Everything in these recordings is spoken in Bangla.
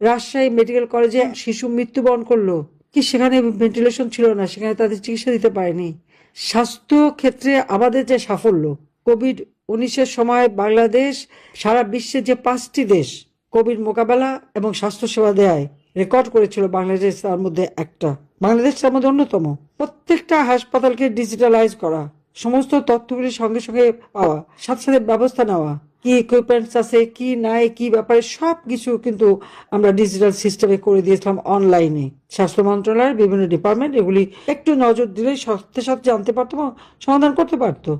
রাজশাহী মেডিকেল কলেজে শিশু মৃত্যুবরণ করলো, কি সেখানে ভেন্টিলেশন ছিল না, সেখানে তাদের চিকিৎসা দিতে পারেনি। স্বাস্থ্য ক্ষেত্রে আমাদের যে সাফল্য, কোভিড-19 সময় বাংলাদেশ সারা বিশ্বের যে 5টি দেশ কোভিড মোকাবেলা এবং স্বাস্থ্যসেবা দেয় রেকর্ড করেছিল, বাংলাদেশ তার মধ্যে একটা, বাংলাদেশ তার মধ্যে অন্যতম। প্রত্যেকটা হাসপাতালকে ডিজিটালাইজ করা, সমস্ত তথ্যগুলি সঙ্গে সঙ্গে পাওয়া, সাথে সাথে ব্যবস্থা নেওয়া, কি ইকুইপমেন্টস আছে কি নাই কি ব্যাপারে সব কিছু কিন্তু আমরা ডিজিটাল সিস্টেমে করে দিয়েছিলাম অনলাইনে। স্বাস্থ্য মন্ত্রণালয়ের বিভিন্ন ডিপার্টমেন্ট এগুলি একটু নজর দিলেই সাথে সাথে জানতে পারতো এবং সমাধান করতে পারতো।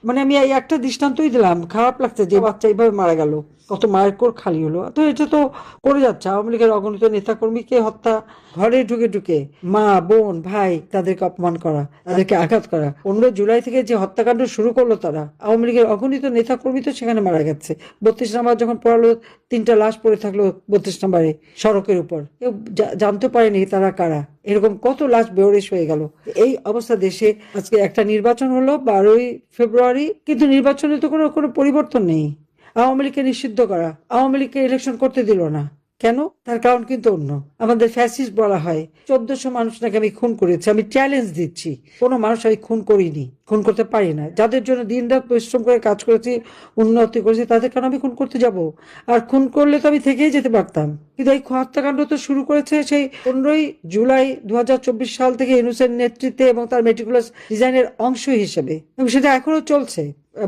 মানে আমি এই একটা দৃষ্টান্তই দিলাম, খারাপ লাগছে যে বাচ্চা এইভাবে মারা গেল, কত মায়ের কোর খালি হলো। তো এটা তো করে যাচ্ছে আওয়ামী লীগের অগণিত নেতাকর্মীকে হত্যা, ঘরে ঢুকে ঢুকে মা বোন ভাই তাদেরকে অপমান করা, তাদেরকে আঘাত করা। 15 জুলাই থেকে যে হত্যাকাণ্ড শুরু করলো তারা, আওয়ামী লীগের অগণিত নেতাকর্মী তো সেখানে মারা গেছে। 32 নম্বর যখন পড়ালো, 3টা লাশ পড়ে থাকলো 32 নম্বরে সড়কের উপর, কেউ জানতে পারেনি তারা কারা। এরকম কত লাশ বেওয়ারিশ হয়ে গেল। এই অবস্থা দেশে আজকে একটা নির্বাচন হলো 12ই ফেব্রুয়ারি, কিন্তু নির্বাচনে তো কোনো কোনো পরিবর্তন নেই। আওয়ামী লীগকে নিষিদ্ধ করা, আওয়ামী লীগকে ইলেকশন করতে দিল না, কেন? তার কারণ কিন্তু অন্য। আমাদের ফ্যাসিস্ট বলা হয়, 1400 মানুষ নাকি আমি খুন করেছি। আমি চ্যালেঞ্জ দিচ্ছি, কোনো মানুষ আমি খুন করিনি, খুন করতে পারি না। যাদের জন্য দিন রাত পরিশ্রম করে কাজ করেছি, উন্নতি করেছি, তাদের কারণ আমি খুন করতে যাব? আর খুন করলে তো আমি থেকেই যেতে পারতাম। কিন্তু এই হত্যাকাণ্ড তো শুরু করেছে সেই 15ই জুলাই 2024 সাল থেকে ইউনূসের নেতৃত্বে এবং তার মেটিকুলাস ডিজাইনের অংশ হিসেবে, এবং সেটা এখনো চলছে।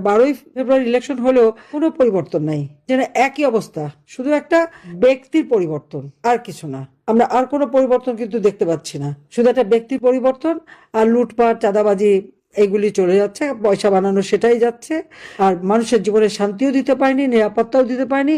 12ই ফেব্রুয়ারি ইলেকশন হলেও কোনো পরিবর্তন নাই, যেন একই অবস্থা, শুধু একটা ব্যক্তির পরিবর্তন, আর কিছু না। আমরা আর কোনো পরিবর্তন কিন্তু দেখতে পাচ্ছি না, শুধু একটা ব্যক্তির পরিবর্তন। আর লুটপাট চাঁদাবাজি এগুলি চলে যাচ্ছে, পয়সা বানানো সেটাই যাচ্ছে। আর মানুষের জীবনে শান্তিও দিতে পারেনি, নিরাপত্তাও দিতে পারেনি।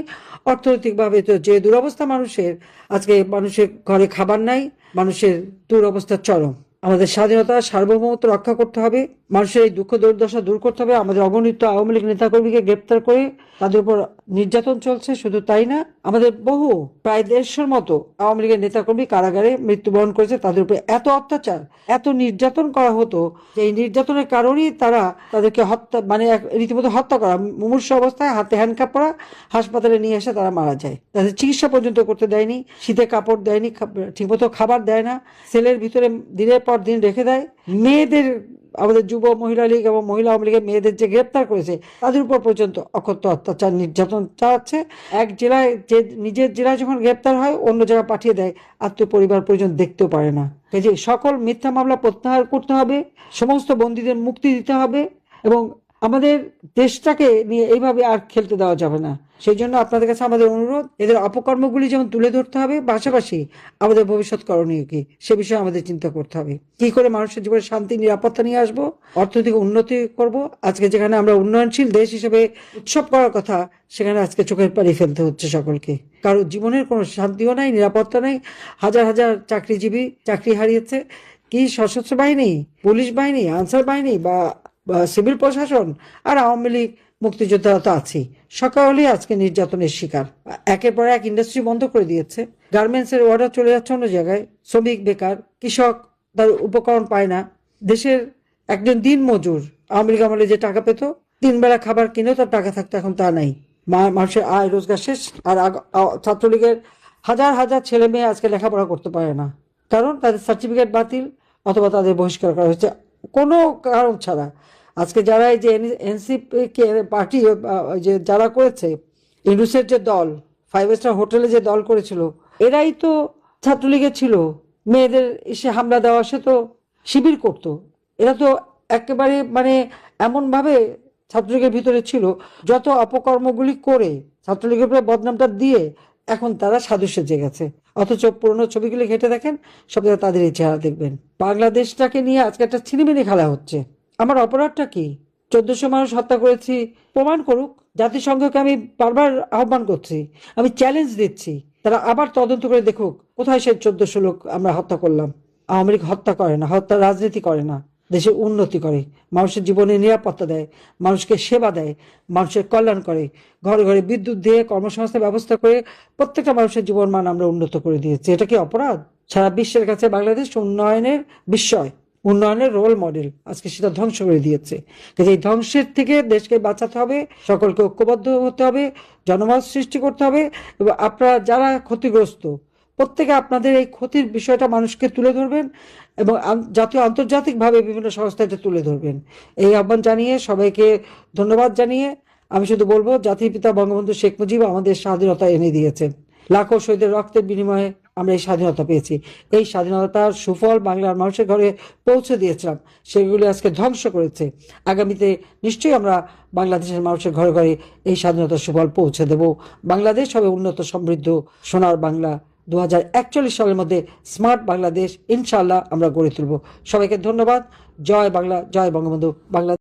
অর্থনৈতিকভাবে তো যে দুরবস্থা মানুষের, আজকে মানুষের ঘরে খাবার নাই, মানুষের দুরবস্থা চরম। আমাদের স্বাধীনতা সার্বভৌমত্ব রক্ষা করতে হবে, মানুষের এই দুঃখ দুর্দশা দূর করতে হবে। আমাদের অগণিত আওয়ামী লীগ নেতাকর্মীকে গ্রেপ্তার করে তাদের উপর নির্যাতন চলছে, শুধু তাই না, আমাদের বহু প্রায় 150-র মতো আওয়ামী লীগের নেতাকর্মী কারাগারে মৃত্যুবরণ করেছে। তাদের উপরে এত অত্যাচার, এত নির্যাতন করা হতো যে এই নির্যাতনের কারণেই তারা তাদেরকে হত্যা, মানে রীতিমতো হত্যা করা, মুমূর্ষু অবস্থায় হাতে হ্যান্ডকাপ পরা হাসপাতালে নিয়ে এসে তারা মারা যায়। তাদের চিকিৎসা পর্যন্ত করতে দেয়নি, শীতে কাপড় দেয়নি, ঠিকমতো খাবার দেয় না, সেলের ভিতরে দিনের পর দিন রেখে দেয়। মেয়েদের, আমাদের যুব মহিলা লীগ এবং মহিলা আওয়ামী লীগের মেয়েদের যে গ্রেপ্তার করেছে তাদের উপর পর্যন্ত অকথ্য অত্যাচার নির্যাতন চালাচ্ছে। এক জেলায়, যে নিজের জেলায় যখন গ্রেপ্তার হয় অন্য জায়গায় পাঠিয়ে দেয়, আত্মীয় পরিবার পর্যন্ত দেখতেও পারে না। যে সকল মিথ্যা মামলা প্রত্যাহার করতে হবে, সমস্ত বন্দীদের মুক্তি দিতে হবে, এবং আমাদের দেশটাকে নিয়ে এইভাবে আর খেলতে দেওয়া যাবে না। সেই জন্য আপনাদের কাছে আমাদের অনুরোধ, এদের অপকর্মগুলি যেমন তুলে ধরতে হবে, পাশাপাশি আমাদের ভবিষ্যৎ করণীয় কি সে বিষয়ে আমাদের চিন্তা করতে হবে। কি করে মানুষের জীবনে শান্তি নিরাপত্তা নিয়ে আসবো, অর্থনৈতিক উন্নতি করব। আজকে যেখানে আমরা উন্নয়নশীল দেশ হিসেবে উৎসব করার কথা, সেখানে আজকে চোখের পানি ফেলতে হচ্ছে সকলকে। কারো জীবনের কোনো শান্তিও নাই, নিরাপত্তা নাই। হাজার হাজার চাকরিজীবী চাকরি হারিয়েছে। কি সশস্ত্র বাহিনী, পুলিশ বাহিনী, আনসার বাহিনী বা সিভিল প্রশাসন, আর আওয়ামী লীগ মুক্তিযোদ্ধা তো আছেই। সকালে আজকে নির্যাতনের শিকার। একের পর এক ইন্ডাস্ট্রি বন্ধ করে দিয়েছে, গার্মেন্টসের অর্ডার চলে যাচ্ছে অন্য জায়গায়, শ্রমিক বেকার, কৃষক তার উপকরণ পায় না। দেশের একজন দিন মজুর আওয়ামী লীগ আমলে যে টাকা পেত, 3 বেলা খাবার কিনেও তার টাকা থাকতো, এখন তা নাই। মানুষের আয় রোজগার শেষ। আর ছাত্রলীগের হাজার হাজার ছেলে মেয়ে আজকে লেখাপড়া করতে পারে না, কারণ তাদের সার্টিফিকেট বাতিল অথবা তাদের বহিষ্কার করা হয়েছে কোনো কারণ ছাড়া। আজকে যারা এই যে এনসিপি পার্টি যে যারা করেছে, ইউনূসের যে দল, 5 স্টার হোটেলে যে দল করেছিল, এরাই তো ছাত্রলীগের ছিল। মেয়েদের এসে হামলা দেওয়া, সে তো শিবির করতো। এরা তো একেবারে মানে এমনভাবে ছাত্রলীগের ভিতরে ছিল, যত অপকর্মগুলি করে ছাত্রলীগের উপরে বদনামটা দিয়ে এখন তারা সাধু সেজে গেছে। অথচ পুরোনো ছবিগুলি ঘেটে দেখেন, সব জায়গায় তাদের এই চেহারা দেখবেন। বাংলাদেশটাকে নিয়ে আজকে একটা ছিনিমিনি খেলা হচ্ছে। আমার অপরাধটা কি? 1400 মানুষ হত্যা করেছি, প্রমাণ করুক। জাতিসংঘকে আমি বারবার আহ্বান করছি, আমি চ্যালেঞ্জ দিচ্ছি, তারা আবার তদন্ত করে দেখুক কোথায় সেই 1400 লোক আমরা হত্যা করলাম। আওয়ামী লীগ হত্যা করে না, হত্যা রাজনীতি করে না, দেশে উন্নতি করে, মানুষের জীবনে নিরাপত্তা দেয়, মানুষকে সেবা দেয়, মানুষের কল্যাণ করে, ঘরে ঘরে বিদ্যুৎ দিয়ে কর্মসংস্থান ব্যবস্থা করে প্রত্যেকটা মানুষের জীবন মান আমরা উন্নত করে দিয়েছি। এটা কি অপরাধ? সারা বিশ্বের কাছে বাংলাদেশ উন্নয়নের বিস্ময়। উন্নয়নের রোল মডেল, আজকে সেটা ধ্বংস করে দিয়েছে। কাজে এই ধ্বংসের থেকে দেশকে বাঁচাতে হবে, সকলকে ঐক্যবদ্ধ হতে হবে, জনমত সৃষ্টি করতে হবে, এবং আপনারা যারা ক্ষতিগ্রস্ত প্রত্যেকে আপনাদের এই ক্ষতির বিষয়টা মানুষকে তুলে ধরবেন এবং জাতীয় আন্তর্জাতিকভাবে বিভিন্ন সংস্থায় এটা তুলে ধরবেন। এই আহ্বান জানিয়ে সবাইকে ধন্যবাদ জানিয়ে আমি শুধু বলবো, জাতির পিতা বঙ্গবন্ধু শেখ মুজিব আমাদের স্বাধীনতা এনে দিয়েছেন। লাখো শহীদের রক্তের বিনিময়ে আমরা এই স্বাধীনতা পেয়েছি। এই স্বাধীনতার সুফল বাংলার মানুষের ঘরে পৌঁছে দিয়েছিলাম, সেগুলি আজকে ধ্বংস করেছে। আগামীতে নিশ্চয়ই আমরা বাংলাদেশের মানুষের ঘরে ঘরে এই স্বাধীনতার সুফল পৌঁছে দেব। বাংলাদেশ হবে উন্নত সমৃদ্ধ সোনার বাংলা। 2041 সালের মধ্যে স্মার্ট বাংলাদেশ ইনশাআল্লাহ আমরা গড়ে তুলব। সবাইকে ধন্যবাদ। জয় বাংলা, জয় বঙ্গবন্ধু। বাংলা